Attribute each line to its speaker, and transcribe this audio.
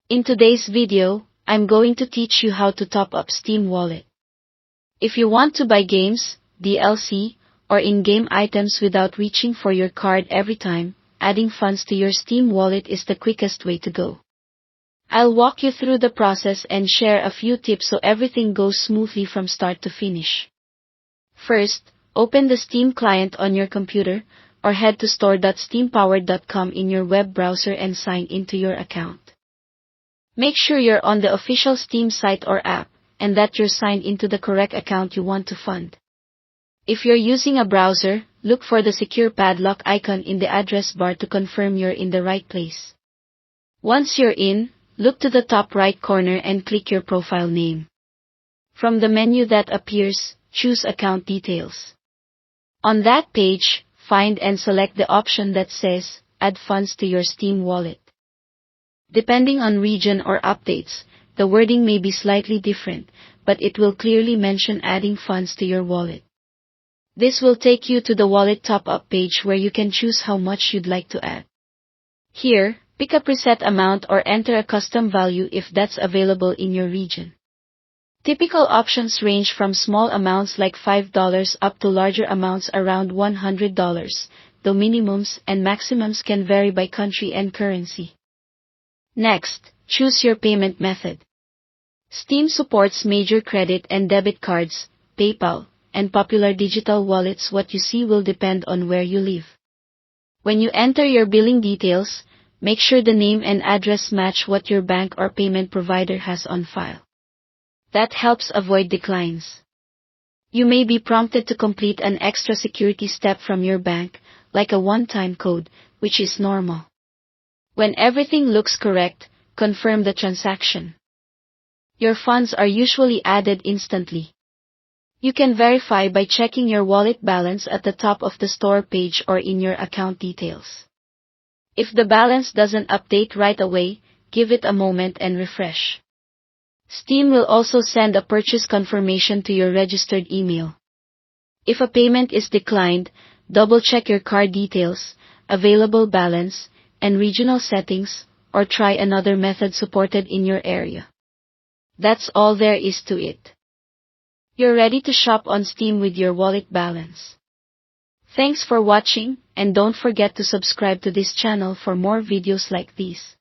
Speaker 1: In today's video, I'm going to teach you how to top up Steam Wallet. If you want to buy games, DLC, or in-game items without reaching for your card every time, adding funds to your Steam Wallet is the quickest way to go. I'll walk you through the process and share a few tips so everything goes smoothly from start to finish. First, open the Steam client on your computer, or head to store.steampowered.com in your web browser and sign into your account. Make sure you're on the official Steam site or app, and that you're signed into the correct account you want to fund. If you're using a browser, look for the secure padlock icon in the address bar to confirm you're in the right place. Once you're in, look to the top right corner and click your profile name. From the menu that appears, choose Account Details. On that page, find and select the option that says, Add funds to your Steam wallet. Depending on region or updates, the wording may be slightly different, but it will clearly mention adding funds to your wallet. This will take you to the wallet top-up page where you can choose how much you'd like to add. Here, pick a preset amount or enter a custom value if that's available in your region. Typical options range from small amounts like $5 up to larger amounts around $100, though minimums and maximums can vary by country and currency. Next, choose your payment method. Steam supports major credit and debit cards, PayPal, and popular digital wallets. What you see will depend on where you live. When you enter your billing details, make sure the name and address match what your bank or payment provider has on file. That helps avoid declines. You may be prompted to complete an extra security step from your bank, like a one-time code, which is normal. When everything looks correct, confirm the transaction. Your funds are usually added instantly. You can verify by checking your wallet balance at the top of the store page or in your account details. If the balance doesn't update right away, give it a moment and refresh. Steam will also send a purchase confirmation to your registered email. If a payment is declined, double-check your card details, available balance, and regional settings, or try another method supported in your area. That's all there is to it. You're ready to shop on Steam with your wallet balance. Thanks for watching, and don't forget to subscribe to this channel for more videos like these.